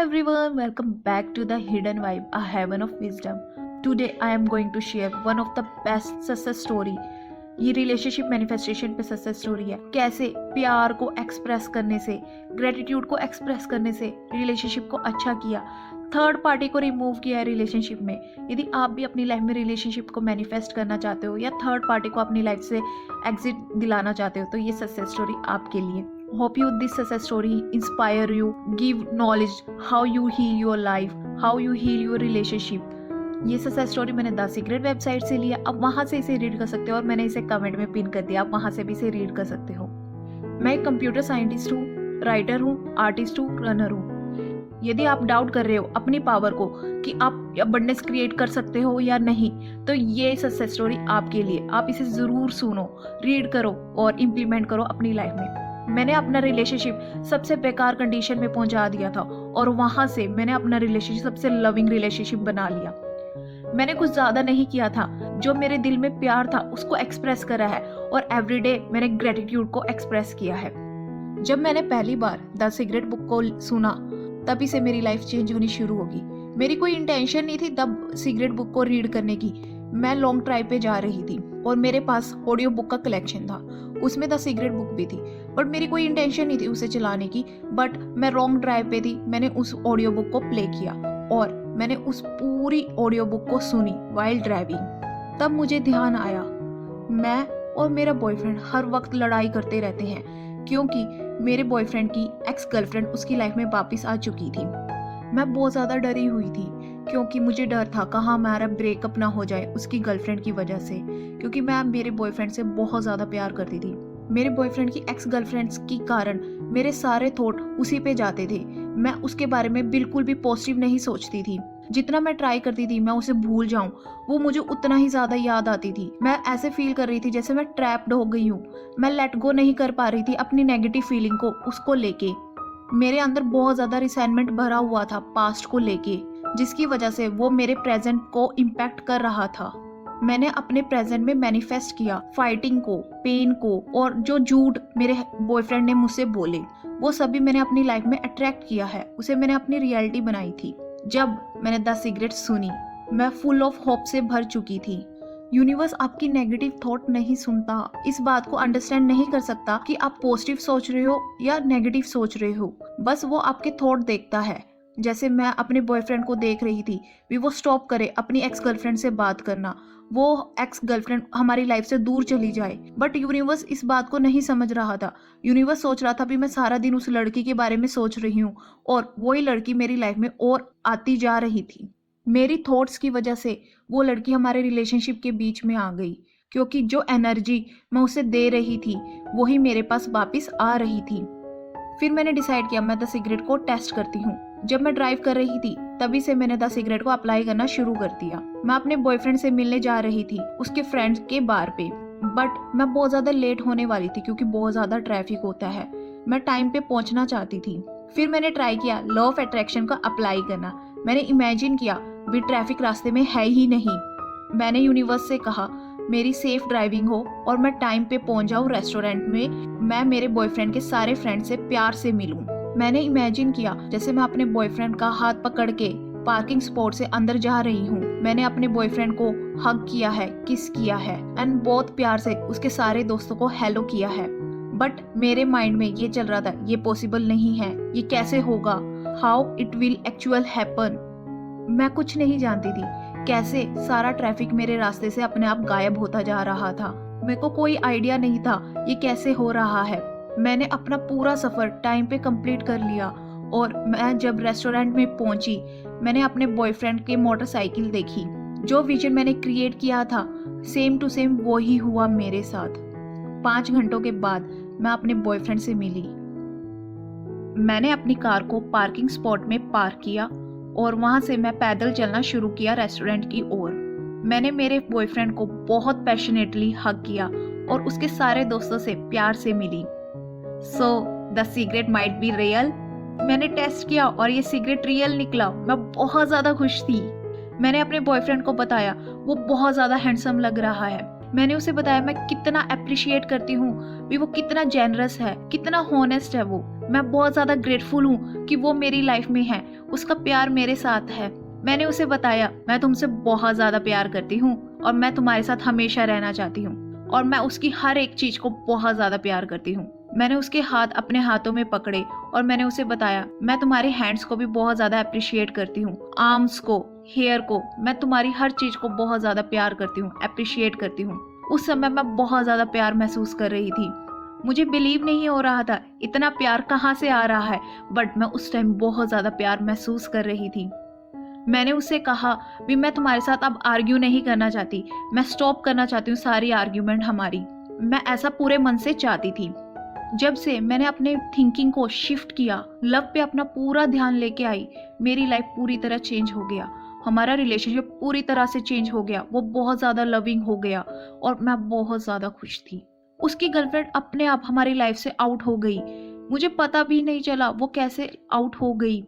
everyone, welcome back to the Hidden Vibe, a heaven of wisdom. Today I am going to share one of the best success story. ये relationship manifestation पे success story है। कैसे प्यार को express करने से, gratitude को express करने से रिलेशनशिप को अच्छा किया, थर्ड पार्टी को रिमूव किया है रिलेशनशिप में। यदि आप भी अपनी लाइफ में रिलेशनशिप को मैनिफेस्ट करना चाहते हो या थर्ड पार्टी को अपनी लाइफ से एग्जिट दिलाना चाहते हो तो ये सक्सेस स्टोरी आपके लिए। Hope you this success story inspire you, give knowledge how you heal your life, how you heal your relationship. ये सक्सेस स्टोरी मैंने द सीक्रेट वेबसाइट से लिया। आप वहाँ से इसे रीड कर सकते हो और मैंने इसे कमेंट में पिन कर दिया, आप वहाँ से भी इसे रीड कर सकते हो। मैं एक कंप्यूटर साइंटिस्ट हूँ, राइटर हूँ, आर्टिस्ट हूँ, रनर हूँ। यदि आप डाउट कर रहे हो अपनी पावर को कि आप अबंडेंस क्रिएट कर सकते हो या नहीं, तो ये सक्सेस स्टोरी आपके लिए। आप इसे ज़रूर सुनो, रीड करो और इम्प्लीमेंट करो अपनी लाइफ में। मैंने अपना रिलेशनशिप सबसे बेकार कंडीशन में पहुंचा दिया था और वहां से मैंने अपना रिलेशनशिप सबसे लविंग रिलेशनशिप बना लिया। मैंने कुछ ज़्यादा नहीं किया था, जो मेरे दिल में प्यार था उसको एक्सप्रेस करा है और एवरीडे मैंने ग्रेटिट्यूड को एक्सप्रेस किया है। जब मैंने पहली बार द सीक्रेट बुक को सुना तभी से मेरी लाइफ चेंज होनी शुरू होगी। मेरी कोई इंटेंशन नहीं थी द सीक्रेट बुक को रीड करने की। मैं लॉन्ग ड्राइव पे जा रही थी और मेरे पास ऑडियो बुक का कलेक्शन था, उसमें द सीक्रेट बुक भी थी, बट मेरी कोई इंटेंशन नहीं थी उसे चलाने की। बट मैं लॉन्ग ड्राइव पे थी, मैंने उस ऑडियो बुक को प्ले किया और मैंने उस पूरी ऑडियो बुक को सुनी वाइल ड्राइविंग। तब मुझे ध्यान आया, मैं और मेरा बॉयफ्रेंड हर वक्त लड़ाई करते रहते हैं क्योंकि मेरे बॉयफ्रेंड की एक्स गर्लफ्रेंड उसकी लाइफ में वापस आ चुकी थी। मैं बहुत ज़्यादा डरी हुई थी क्योंकि मुझे डर था कहाँ हमारा ब्रेकअप ना हो जाए उसकी गर्लफ्रेंड की वजह से, क्योंकि मैं मेरे बॉयफ्रेंड से बहुत ज़्यादा प्यार करती थी। मेरे बॉयफ्रेंड की एक्स गर्लफ्रेंड्स के कारण मेरे सारे थॉट उसी पे जाते थे। मैं उसके बारे में बिल्कुल भी पॉजिटिव नहीं सोचती थी। जितना मैं ट्राई करती थी मैं उसे भूल जाऊं, वो मुझे उतना ही ज़्यादा याद आती थी। मैं ऐसे फील कर रही थी जैसे मैं ट्रैप्ड हो गई हूँ। मैं लेट गो नहीं कर पा रही थी अपनी नेगेटिव फीलिंग को, उसको लेके। मेरे अंदर बहुत ज़्यादा रिसेंटमेंट भरा हुआ था पास्ट को लेके, जिसकी वजह से वो मेरे प्रेजेंट को इम्पैक्ट कर रहा था। मैंने अपने प्रेजेंट में मैनिफेस्ट किया फाइटिंग को, पेन को, और जो झूठ मेरे बॉयफ्रेंड ने मुझसे बोले वो सभी मैंने अपनी लाइफ में अट्रैक्ट किया है। उसे मैंने अपनी रियलिटी बनाई थी। जब मैंने द सीक्रेट सुनी मैं फुल ऑफ होप से भर चुकी थी। यूनिवर्स आपकी नेगेटिव थॉट नहीं सुनता, इस बात को अंडरस्टैंड नहीं कर सकता कि आप पॉजिटिव सोच रहे हो या नेगेटिव सोच रहे हो। बस वो आपके थॉट देखता है। जैसे मैं अपने बॉयफ्रेंड को देख रही थी भी वो स्टॉप करे अपनी एक्स गर्लफ्रेंड से बात करना, वो एक्स गर्लफ्रेंड हमारी लाइफ से दूर चली जाए, बट यूनिवर्स इस बात को नहीं समझ रहा था। यूनिवर्स सोच रहा था भी मैं सारा दिन उस लड़की के बारे में सोच रही हूँ और वही लड़की मेरी लाइफ में और आती जा रही थी। मेरी थॉट्स की वजह से वो लड़की हमारे रिलेशनशिप के बीच में आ गई, क्योंकि जो एनर्जी मैं उसे दे रही थी वही मेरे पास वापस आ रही थी। फिर मैंने डिसाइड किया मैं द सीक्रेट को टेस्ट करती हूँ। जब मैं ड्राइव कर रही थी तभी से मैंने द सीक्रेट को अप्लाई करना शुरू कर दिया। मैं अपने बॉयफ्रेंड से मिलने जा रही थी उसके फ्रेंड्स के बार पे, बट मैं बहुत ज़्यादा लेट होने वाली थी क्योंकि बहुत ज़्यादा ट्रैफिक होता है। मैं टाइम पे पहुंचना चाहती थी। फिर मैंने ट्राई किया लॉ ऑफ अट्रैक्शन का अप्लाई करना। मैंने इमेजिन किया भी ट्रैफिक रास्ते में है ही नहीं। मैंने यूनिवर्स से कहा मेरी सेफ ड्राइविंग हो और मैं टाइम पे पहुंच जाऊँ रेस्टोरेंट में। मैं मेरे बॉयफ्रेंड के सारे फ्रेंड से प्यार से मिलूं। मैंने इमेजिन किया जैसे मैं अपने बॉयफ्रेंड का हाथ पकड़ के पार्किंग स्पॉट से अंदर जा रही हूँ। मैंने अपने बॉयफ्रेंड को हग किया है, किस किया है एंड बहुत प्यार से उसके सारे दोस्तों को हेलो किया है। बट मेरे माइंड में ये चल रहा था ये पॉसिबल नहीं है, ये कैसे होगा, how it will actual happen. मैं कुछ नहीं जानती थी कैसे सारा ट्रैफिक मेरे रास्ते से अपने आप गायब होता जा रहा था। मेरे को कोई आइडिया नहीं था ये कैसे हो रहा है। मैंने अपना पूरा सफ़र टाइम पे कंप्लीट कर लिया और मैं जब रेस्टोरेंट में पहुंची मैंने अपने बॉयफ्रेंड की मोटरसाइकिल देखी। जो विजन मैंने क्रिएट किया था सेम टू सेम वो ही हुआ मेरे साथ। 5 घंटों के बाद मैं अपने बॉयफ्रेंड से मिली। मैंने अपनी कार को पार्किंग स्पॉट में पार्क किया और वहां से मैं पैदल चलना शुरू किया रेस्टोरेंट की ओर। मैंने मेरे बॉयफ्रेंड को बहुत पैशनेटली हग किया और उसके सारे दोस्तों से प्यार से मिली। So the secret might be real. मैंने टेस्ट किया और ये सीक्रेट रियल निकला। मैं बहुत ज़्यादा खुश थी। मैंने अपने बॉयफ्रेंड को बताया, वो बहुत ज़्यादा हैंडसम लग रहा है। मैंने उसे बताया मैं कितना अप्रिशिएट करती हूँ भी वो कितना जेनरस है, कितना हॉनेस्ट है वो। मैं बहुत ज़्यादा ग्रेटफुल हूँ कि वो मेरी लाइफ में है, उसका प्यार मेरे साथ है। मैंने उसे बताया मैं तुमसे बहुत ज़्यादा प्यार करती हूँ और मैं तुम्हारे साथ हमेशा रहना चाहती हूँ और मैं उसकी हर एक चीज़ को बहुत ज़्यादा प्यार करती हूँ। मैंने उसके हाथ अपने हाथों में पकड़े और मैंने उसे बताया मैं तुम्हारे हैंड्स को भी बहुत ज़्यादा अप्रिशिएट करती हूँ, आर्म्स को, हेयर को, मैं तुम्हारी हर चीज़ को बहुत ज़्यादा प्यार करती हूँ, अप्रिशिएट करती हूँ। उस समय मैं बहुत ज़्यादा प्यार महसूस कर रही थी। मुझे बिलीव नहीं हो रहा था इतना प्यार कहाँ से आ रहा है, बट मैं उस टाइम बहुत ज़्यादा प्यार महसूस कर रही थी। मैंने उससे कहा भी मैं तुम्हारे साथ अब आर्ग्यू नहीं करना चाहती, मैं स्टॉप करना चाहती हूँ सारी आर्ग्यूमेंट हमारी। मैं ऐसा पूरे मन से चाहती थी। जब से मैंने अपने थिंकिंग को शिफ्ट किया, लव पे अपना पूरा ध्यान लेके आई, मेरी लाइफ पूरी तरह चेंज हो गया। हमारा रिलेशनशिप पूरी तरह से चेंज हो गया। वो बहुत ज़्यादा लविंग हो गया और मैं बहुत ज़्यादा खुश थी। उसकी गर्लफ्रेंड अपने आप हमारी लाइफ से आउट हो गई। मुझे पता भी नहीं चला वो कैसे आउट हो गई।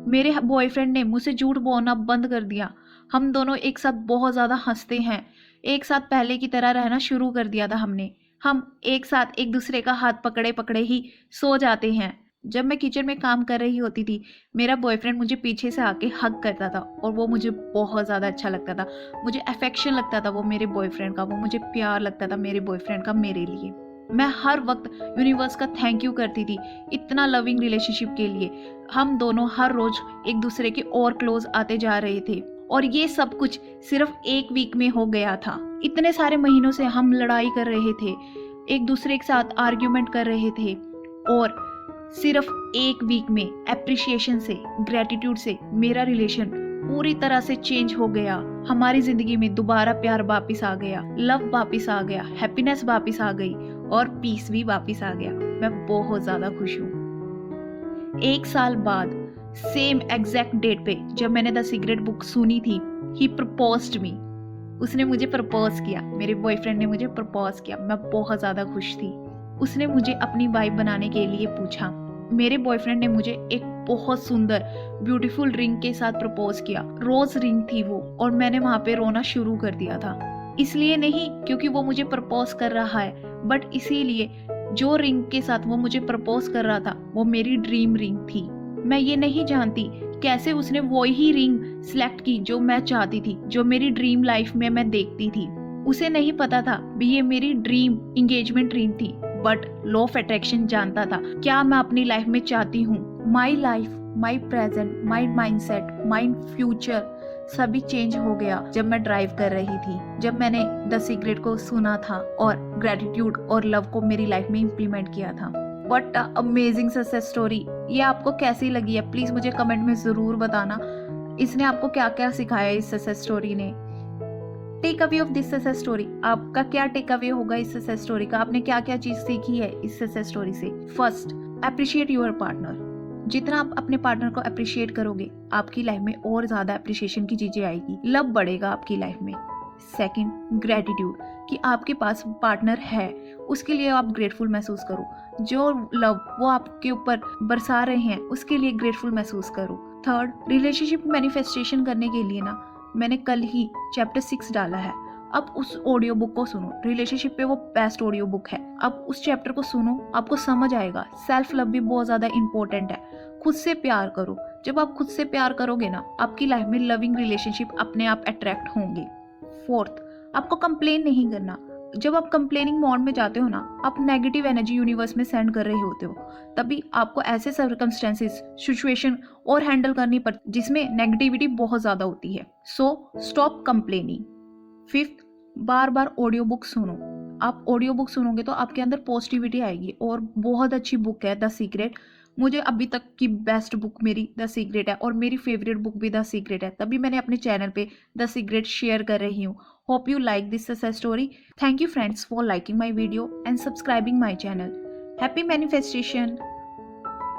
मेरे बॉयफ्रेंड ने मुझसे झूठ बोलना बंद कर दिया। हम दोनों एक साथ बहुत ज़्यादा हंसते हैं। एक साथ पहले की तरह रहना शुरू कर दिया था हमने। हम एक साथ एक दूसरे का हाथ पकड़े पकड़े ही सो जाते हैं। जब मैं किचन में काम कर रही होती थी, मेरा बॉयफ्रेंड मुझे पीछे से आके हग करता था और वो मुझे बहुत ज़्यादा अच्छा लगता था। मुझे अफेक्शन लगता था वो मेरे बॉयफ्रेंड का, वो मुझे प्यार लगता था मेरे बॉयफ्रेंड का मेरे लिए। मैं हर वक्त यूनिवर्स का थैंक यू करती थी इतना लविंग रिलेशनशिप के लिए। हम दोनों हर रोज एक दूसरे के और क्लोज आते जा रहे थे और ये सब कुछ सिर्फ एक वीक में हो गया था। इतने सारे महीनों से हम लड़ाई कर रहे थे, एक दूसरे के साथ आर्ग्यूमेंट कर रहे थे और सिर्फ एक वीक में एप्रिशिएशन से, ग्रेटिट्यूड से मेरा रिलेशन पूरी तरह से चेंज हो गया। हमारी जिंदगी में दोबारा प्यार वापिस आ गया, लव वापिस आ गया, हैप्पीनेस वापिस आ गई और पीस भी वापिस आ गया। मैं बहुत ज्यादा खुश हूँ। 1 साल बाद सेम एग्जैक्ट डेट पे जब मैंने द सीक्रेट बुक सुनी थी, ही प्रपोज्ड मी। उसने मुझे प्रपोज किया, मेरे बॉयफ्रेंड ने मुझे प्रपोज किया। मैं बहुत ज्यादा खुश थी। उसने मुझे अपनी वाइफ बनाने के लिए पूछा। मेरे बॉयफ्रेंड ने मुझे एक बहुत सुंदर ब्यूटीफुल रिंग के साथ प्रपोज किया। रोज रिंग थी वो और मैंने वहां पे रोना शुरू कर दिया था। इसलिए नहीं क्योंकि वो मुझे प्रपोज कर रहा है, बट इसीलिए जो रिंग के साथ वो मुझे प्रपोज कर रहा था वो मेरी ड्रीम रिंग थी। मैं ये नहीं जानती कैसे उसने वो ही रिंग सिलेक्ट की जो मैं चाहती थी, जो मेरी ड्रीम लाइफ में मैं देखती थी। उसे नहीं पता था भी ये मेरी ड्रीम एंगेजमेंट रिंग थी, बट लॉ ऑफ अट्रैक्शन जानता था क्या मैं अपनी लाइफ में चाहती हूँ। My life, my present, my mindset, my future सभी चेंज हो गया जब मैं ड्राइव कर रही थी, जब मैंने द सीक्रेट को सुना था और ग्रेटिट्यूड और लव को मेरी लाइफ में इम्प्लीमेंट किया था। What a amazing success story. ये आपको कैसी लगी है प्लीज मुझे कमेंट में जरूर बताना। इसने आपको क्या क्या सिखाया इस सक्सेस स्टोरी ने। Take away of this success story, आपका क्या टेक अवे होगा इस सक्सेस स्टोरी का? आपने क्या क्या चीज सीखी है इस सक्सेस स्टोरी से? First, appreciate your partner. जितना आप अपने पार्टनर को अप्रिशिएट करोगे, आपकी लाइफ में और ज्यादा अप्रिशिएशन की चीजें आएगी, लव बढ़ेगा आपकी लाइफ में। सेकंड, ग्रेटिट्यूड, कि आपके पास पार्टनर है, उसके लिए आप ग्रेटफुल महसूस करो। जो लव वो आपके ऊपर बरसा रहे हैं उसके लिए ग्रेटफुल महसूस करो। थर्ड, रिलेशनशिप मैनिफेस्टेशन करने के लिए ना मैंने कल ही चैप्टर 6 डाला है। अब उस ऑडियो बुक को सुनो, रिलेशनशिप पे वो बेस्ट ऑडियो बुक है। अब उस चैप्टर को सुनो, आपको समझ आएगा। सेल्फ लव भी बहुत ज्यादा इंपॉर्टेंट है। खुद से प्यार करो। जब आप खुद से प्यार करोगे ना, आपकी लाइफ में लविंग रिलेशनशिप अपने आप अट्रैक्ट होंगे। फोर्थ, आपको कंप्लेन नहीं करना। जब आप कंप्लेनिंग मोड में जाते हो ना, आप नेगेटिव एनर्जी यूनिवर्स में सेंड कर रहे होते हो, तभी आपको ऐसे सर्कमस्टेंसेस, सिचुएशन और हैंडल करनी पड़ती जिसमें नेगेटिविटी बहुत ज्यादा होती है। So stop complaining. फिफ्थ, बार बार ऑडियो बुक सुनो। आप ऑडियो बुक सुनोगे तो आपके अंदर पॉजिटिविटी आएगी और बहुत अच्छी बुक है द सीक्रेट। मुझे अभी तक की बेस्ट बुक मेरी द सीक्रेट है और मेरी फेवरेट बुक भी द सीक्रेट है, तभी मैंने अपने चैनल पे द सीक्रेट शेयर कर रही हूँ। Hope you like this success story. Thank you friends for liking my video and subscribing my channel. Happy manifestation.